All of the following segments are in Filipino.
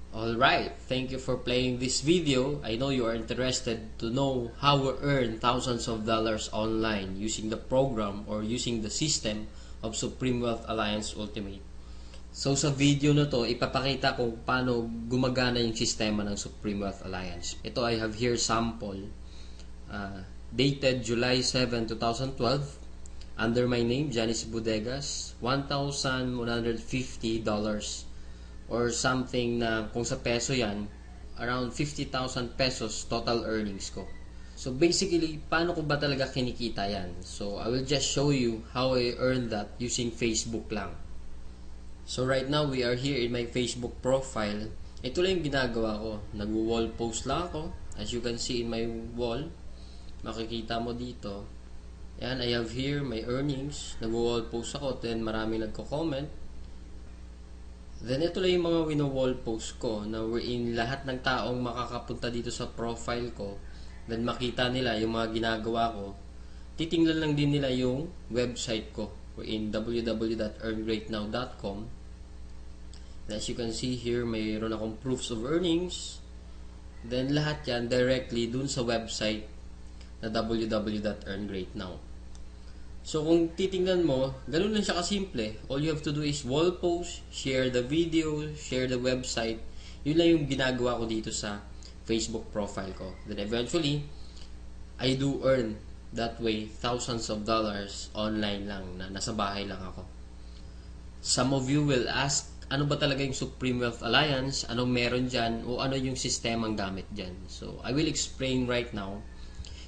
Alright, thank you for playing this video. I know you are interested to know how we earn thousands of dollars online using the program or using the system of Supreme Wealth Alliance Ultimate. So sa video na to, ipapakita ko paano gumagana yung sistema ng Supreme Wealth Alliance. Ito I have here sample dated July 7, 2012 under my name, Janice Bodegas, $1,150 or something na kung sa peso yan, around 50,000 pesos total earnings ko. So basically, paano ko ba talaga kinikita yan? So I will just show you how I earned that using Facebook lang. So right now, we are here in my Facebook profile. Ito lang yung ginagawa ko. Nag-wall post lang ako. As you can see in my wall, makikita mo dito. Yan, I have here my earnings. Nag-wall post ako, then maraming nagko-comment. Then ito lang yung mga wino-wall post ko na wherein lahat ng taong makakapunta dito sa profile ko, then makita nila yung mga ginagawa ko. Titingnan lang din nila yung website ko wherein www.earngreatnow.com. As you can see here, mayroon akong proofs of earnings. Then lahat yan directly dun sa website na www.earngreatnow. So kung titingnan mo, ganun lang siya kasimple. All you have to do is wall post, share the video, share the website. Yun lang yung ginagawa ko dito sa Facebook profile ko. Then eventually, I do earn that way thousands of dollars online lang na nasa bahay lang ako. Some of you will ask, ano ba talaga yung Supreme Wealth Alliance? Anong meron dyan? O ano yung sistemang gamit dyan? So I will explain right now.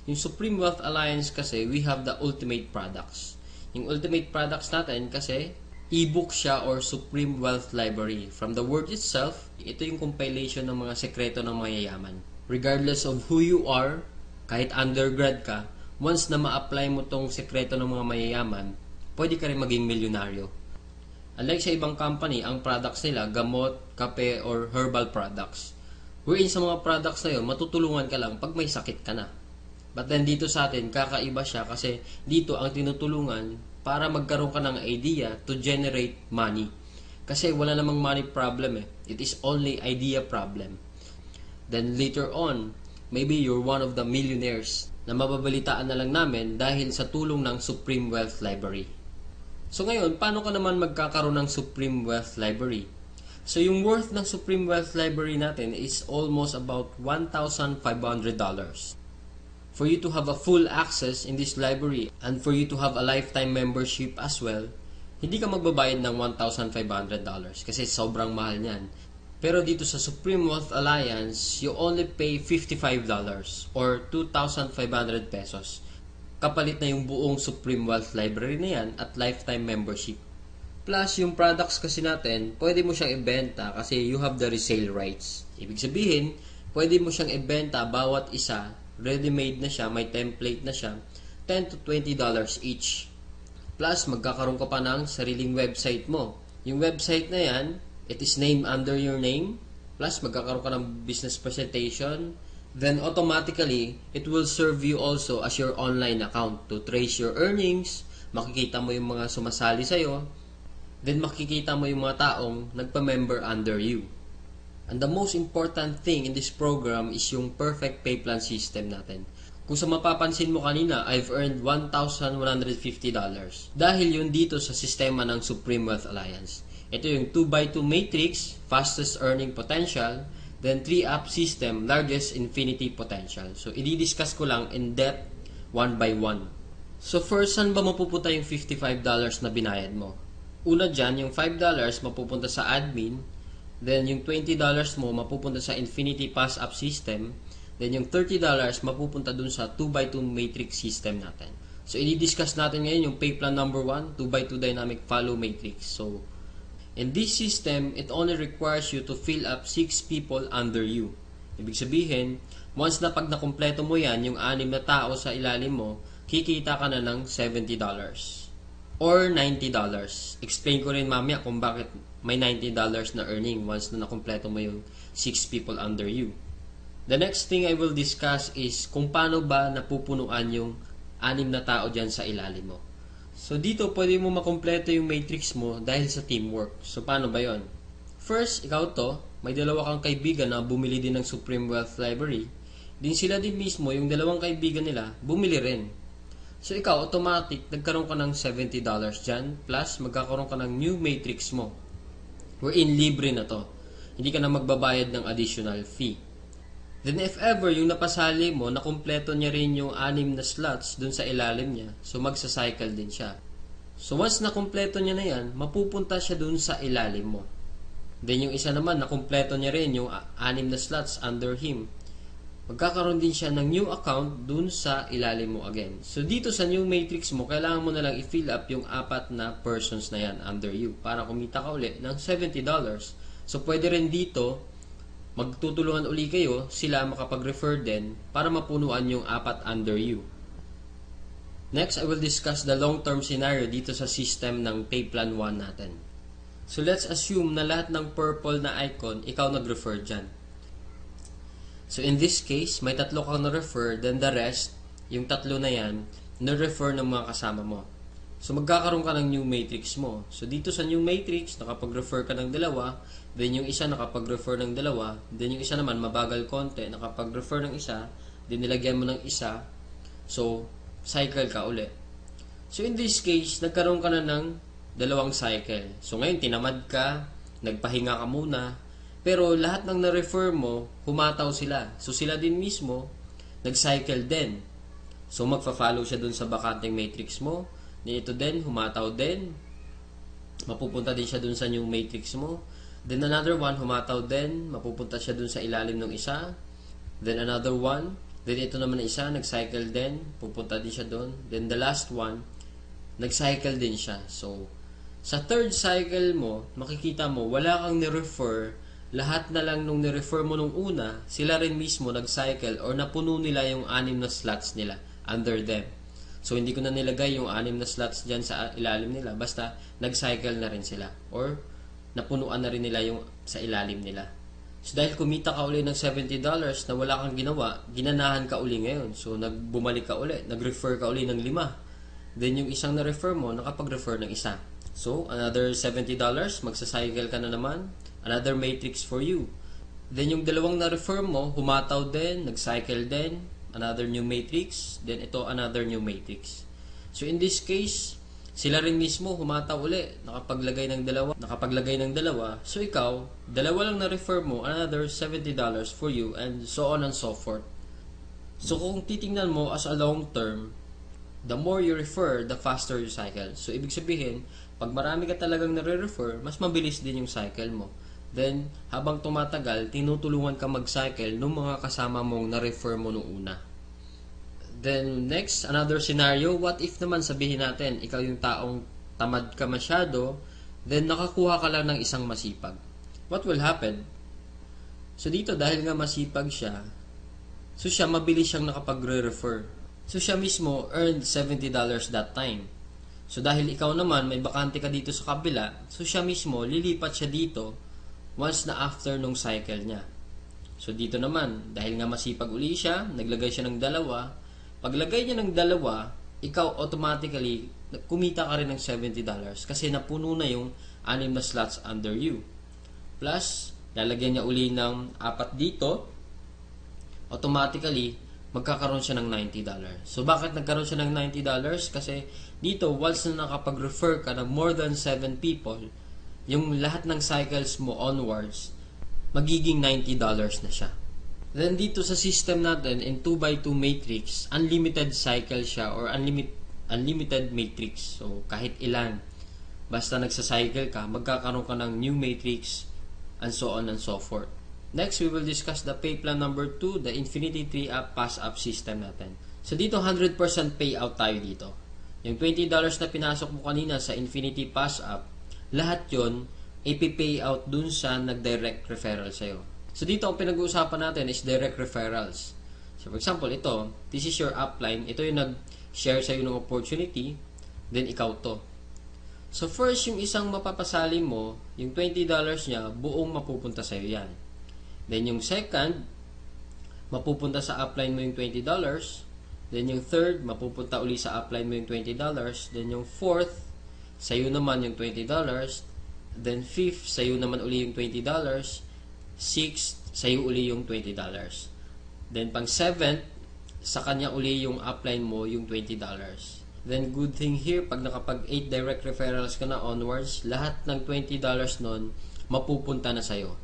Yung Supreme Wealth Alliance kasi, we have the ultimate products. Yung ultimate products natin kasi, e-book siya or Supreme Wealth Library. From the word itself, ito yung compilation ng mga sekreto ng mayayaman. Regardless of who you are, kahit undergrad ka, once na ma-apply mo tong sekreto ng mga mayayaman, pwede ka rin maging milyonaryo. Unlike sa ibang company, ang products nila, gamot, kape, or herbal products. Wherein sa mga products na yun, matutulungan ka lang pag may sakit ka na. But then dito sa atin, kakaiba siya kasi dito ang tinutulungan para magkaroon ka ng idea to generate money. Kasi wala namang money problem eh. It is only idea problem. Then later on, maybe you're one of the millionaires na mababalitaan na lang namin dahil sa tulong ng Supreme Wealth Library. So ngayon, paano ka naman magkakaroon ng Supreme Wealth Library? So yung worth ng Supreme Wealth Library natin is almost about $1,500. For you to have a full access in this library and for you to have a lifetime membership as well, hindi ka magbabayad ng $1,500 kasi sobrang mahal niyan. Pero dito sa Supreme Wealth Alliance, you only pay $55 or 2,500 pesos. Kapalit na yung buong Supreme Wealth Library na yan at lifetime membership. Plus, yung products kasi natin, pwede mo siyang ibenta kasi you have the resale rights. Ibig sabihin, pwede mo siyang ibenta bawat isa. Ready-made na siya, may template na siya, $10 to $20 each. Plus, magkakaroon ka pa ng sariling website mo. Yung website na yan, it is named under your name. Plus, magkakaroon ka ng business presentation. Then, automatically, it will serve you also as your online account to trace your earnings. Makikita mo yung mga sumasali sa'yo. Then, makikita mo yung mga taong nagpa-member under you. And the most important thing in this program is yung perfect pay plan system natin. Kung sa mapapansin mo kanina, I've earned $1,150. Dahil yun dito sa sistema ng Supreme Wealth Alliance. Ito yung 2x2 matrix, fastest earning potential, then 3-up system, largest infinity potential. So, i-discuss ko lang in depth, one by one. So, first, saan ba mapupunta yung $55 na binayad mo? Una dyan, yung $5 mapupunta sa admin. Then, yung $20 mo mapupunta sa Infinity Pass Up System. Then, yung $30 mapupunta dun sa 2x2 Matrix System natin. So, i-discuss natin ngayon yung pay plan number 1, 2x2 Dynamic Follow Matrix. So, in this system, it only requires you to fill up 6 people under you. Ibig sabihin, once na pag nakumpleto mo yan, yung 6 na tao sa ilalim mo, kikita ka na ng $70 or $90. Explain ko rin mamaya kung bakit may $90 na earning once na nakumpleto mo yung 6 people under you. The next thing I will discuss is kung paano ba napupunuan yung 6 na tao dyan sa ilalim mo. So dito pwede mo makumpleto yung matrix mo dahil sa teamwork. So paano ba yon? First, ikaw to, may dalawa kang kaibigan na bumili din ng Supreme Wealth Library, din sila din mismo, yung dalawang kaibigan nila, bumili rin. So ikaw, automatic, nagkaroon ka ng $70 dyan, plus magkakaroon ka ng new matrix mo. Wherein libre na to. Hindi ka na magbabayad ng additional fee. Then if ever, yung napasali mo, nakumpleto niya rin yung 6 na slots dun sa ilalim niya, so magsacycle din siya. So once nakumpleto niya na yan, mapupunta siya dun sa ilalim mo. Then yung isa naman, nakumpleto niya rin yung 6 na slots under him. Magkakaroon din siya ng new account dun sa ilalim mo again. So dito sa new matrix mo, kailangan mo na lang i-fill up yung 4 na persons na yan under you para kumita ka ulit ng $70. So pwede rin dito, magtutulungan uli kayo, sila makapag-refer din para mapunuan yung 4 under you. Next, I will discuss the long-term scenario dito sa system ng Pay Plan 1 natin. So let's assume na lahat ng purple na icon, ikaw nag-refer dyan. So in this case, may 3 kang na-refer, then the rest, yung 3 na yan, na-refer ng mga kasama mo. So magkakaroon ka ng new matrix mo. So dito sa new matrix, nakapag-refer ka ng 2, then yung isa nakapag-refer ng 2, then yung isa naman mabagal konti, nakapag-refer ng isa, then nilagyan mo ng isa, so cycle ka uli. So in this case, nagkaroon ka na ng 2 cycle. So ngayon, tinamad ka, nagpahinga ka muna, pero lahat ng na-refer mo, humataw sila. So sila din mismo, nag-cycle din. So magfa-follow siya dun sa bakanting matrix mo, ito din, humataw din, mapupunta din siya dun sa new matrix mo. Then another one, humataw din, mapupunta siya dun sa ilalim ng isa. Then another one, then ito naman na isa, nag-cycle din, pupunta din siya dun. Then the last one, nag-cycle din siya. So, sa third cycle mo, makikita mo, wala kang ni-refer, lahat na lang nung ni-refer mo nung una, sila rin mismo nag-cycle or napuno nila yung 6 na slots nila under them. So, hindi ko na nilagay yung 6 na slots dyan sa ilalim nila. Basta, nag-cycle na rin sila. Or, napunuan na rin nila yung sa ilalim nila. So, dahil kumita ka uli ng $70 na wala kang ginawa, ginanahan ka uli ngayon. So, bumalik ka uli. Nag-refer ka uli ng 5. Then, yung isang na-refer mo, nakapag-refer ng isa. So, another $70, magsacycle ka na naman. Another matrix for you. Then, yung 2 na-refer mo, humataw din, nag-cycle din. Another new matrix, then ito another new matrix. So in this case, sila rin mismo humataw uli, nakapaglagay ng 2. So ikaw, 2 lang na-refer mo, another $70 for you, and so on and so forth. So kung titingnan mo as a long term, the more you refer, the faster you cycle. So ibig sabihin, pag marami ka talagang nare-refer, mas mabilis din yung cycle mo. Then, habang tumatagal, tinutulungan ka mag-cycle ng mga kasama mong na-refer mo noong una. Then, next, another scenario. What if naman sabihin natin, ikaw yung taong tamad ka masyado, then nakakuha ka lang ng isang masipag. What will happen? So, dito, dahil nga masipag siya, so siya, mabilis siyang nakapagre-refer. So, siya mismo earned $70 that time. So, dahil ikaw naman, may bakante ka dito sa kabila, so siya mismo, lilipat siya dito, once na after nung cycle niya. So dito naman, dahil nga masipag uli siya, naglagay siya ng 2. Paglagay niya ng 2, ikaw automatically, kumita ka rin ng $70 kasi napuno na yung 6 na slots under you. Plus, lalagyan niya uli ng 4 dito, automatically, magkakaroon siya ng $90. So bakit nagkaroon siya ng $90? Kasi dito, once na nakapag-refer ka ng more than 7 people, yung lahat ng cycles mo onwards, magiging $90 na siya. Then dito sa system natin, in 2x2 matrix, unlimited cycle siya or unlimited matrix. So kahit ilan, basta nagsa-cycle ka, magkakaroon ka ng new matrix, and so on and so forth. Next, we will discuss the pay plan number 2, the Infinity 3-up pass-up system natin. So dito, 100% payout tayo dito. Yung $20 na pinasok mo kanina sa Infinity pass-up, lahat yon ipipay out dun sa nag-direct referral sa'yo. So dito, ang pinag-uusapan natin is direct referrals. So for example, ito, this is your upline. Ito yung nag-share sa'yo ng opportunity, then ikaw to. So first, yung isang mapapasali mo, yung $20 niya, buong mapupunta sa'yo yan. Then yung second, mapupunta sa upline mo yung $20. Then yung third, mapupunta uli sa upline mo yung $20. Then yung fourth, sa'yo naman yung $20. Then fifth, sa'yo naman uli yung $20. 6th, sa'yo uli yung $20. Then, pang 7th, sa kanya uli yung upline mo yung $20. Then, good thing here, pag nakapag 8 direct referrals ka na onwards, lahat ng $20 nun, mapupunta na sa'yo.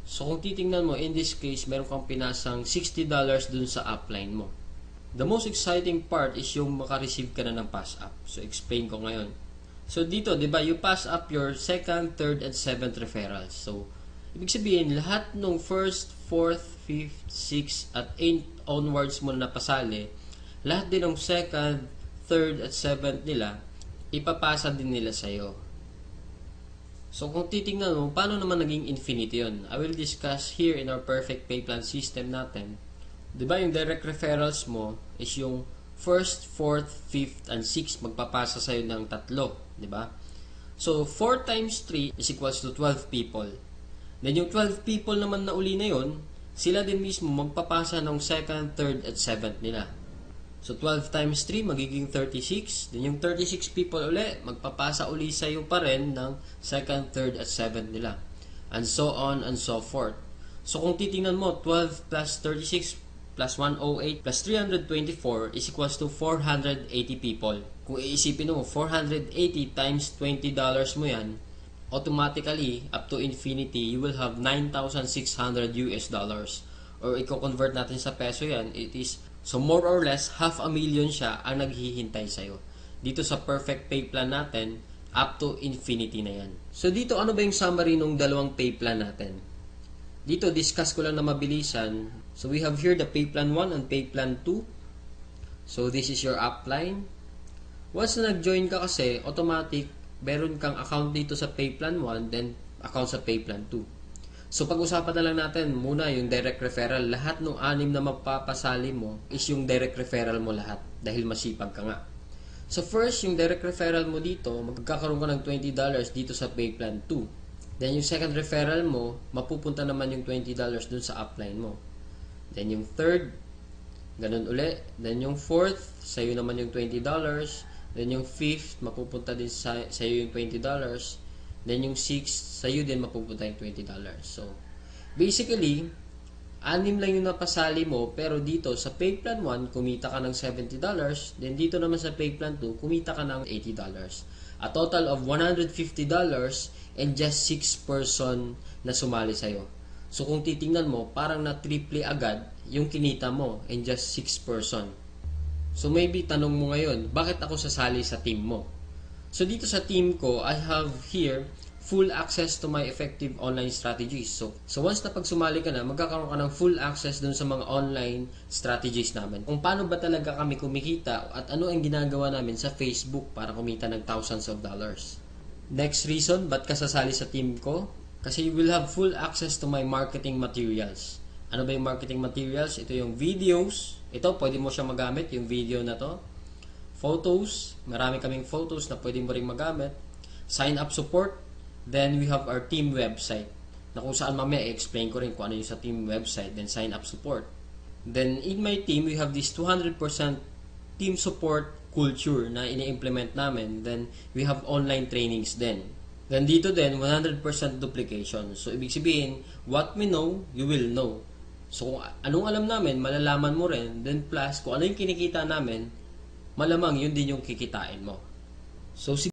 So, kung titingnan mo, in this case, meron kang pinasang $60 dun sa upline mo. The most exciting part is yung makareceive ka na ng pass up. So, explain ko ngayon. So, dito, di ba, you pass up your 2nd, 3rd, and 7th referrals. So, ibig sabihin, lahat ng 1st, 4th, 5th, 6th, at 8th onwards mo na napasali, lahat din ng 2nd, 3rd, at 7th nila, ipapasa din nila sa'yo. So, kung titingnan mo, paano naman naging infinity yun? I will discuss here in our perfect pay plan system natin. Diba yung direct referrals mo is yung 1st, 4th, 5th, and 6th magpapasa sa'yo ng 3. Diba? So, 4 times 3 is equals to 12 people. Then, yung 12 people naman na uli na yun, sila din mismo magpapasa ng 2nd, 3rd, at 7th nila. So, 12 times 3 magiging 36. Then, yung 36 people uli, magpapasa uli sa'yo pa rin ng 2nd, 3rd, at 7th nila. And so on and so forth. So, kung titingnan mo, 12 plus 36 plus 108 plus 324 is equals to 480 people. Kung iisipin mo, 480 times $20 mo yan, automatically, up to infinity, you will have 9,600 US dollars. Or i-convert natin sa peso yan, it is, so more or less, 500,000 siya ang naghihintay sa'yo. Dito sa perfect pay plan natin, up to infinity na yan. So dito, ano ba yung summary ng dalawang pay plan natin? Dito, discuss ko lang na mabilisan. So, we have here the pay plan 1 and pay plan 2. So, this is your upline. Once na nag-join ka kasi, automatic, meron kang account dito sa pay plan 1, then account sa pay plan 2. So, pag-usapan na lang natin muna yung direct referral. Lahat ng 6 na magpapasali mo is yung direct referral mo lahat dahil masipag ka nga. So, first, yung direct referral mo dito, magkakaroon ka ng $20 dito sa pay plan 2. Then, yung second referral mo, mapupunta naman yung $20 dun sa upline mo. Then, yung third, ganun uli. Then, yung fourth, sa'yo naman yung $20. Then, yung fifth, mapupunta din sa'yo yung $20. Then, yung sixth, sa'yo din mapupunta yung $20. So, basically, 6 lang yung napasali mo, pero dito sa pay plan 1, kumita ka ng $70. Then, dito naman sa pay plan 2, kumita ka ng $80. A total of $150 and just 6 person na sumali sa'yo. So, kung titingnan mo, parang na-triple agad yung kinita mo and just 6 person. So, maybe tanong mo ngayon, bakit ako sasali sa team mo? So, dito sa team ko, I have here full access to my effective online strategies. So once na pag sumali ka na, magkakaroon ka ng full access dun sa mga online strategies namin. Kung paano ba talaga kami kumikita at ano ang ginagawa namin sa Facebook para kumita ng thousands of dollars. Next reason, ba't ka sasali sa team ko? Kasi you will have full access to my marketing materials. Ano ba yung marketing materials? Ito yung videos. Ito, pwede mo siya magamit, yung video na to. Photos. Marami kaming photos na pwede mo rin magamit. Sign up support. Then, we have our team website. Na kung saan mamaya, i-explain ko rin kung ano yung sa team website. Then, sign up support. Then, in my team, we have this 200% team support culture na ini-implement namin. Then, we have online trainings din. Then, dito din, 100% duplication. So, ibig sabihin, what we know, you will know. So, kung anong alam namin, malalaman mo rin. Then, plus, kung ano yung kinikita namin, malamang yun din yung kikitain mo. So,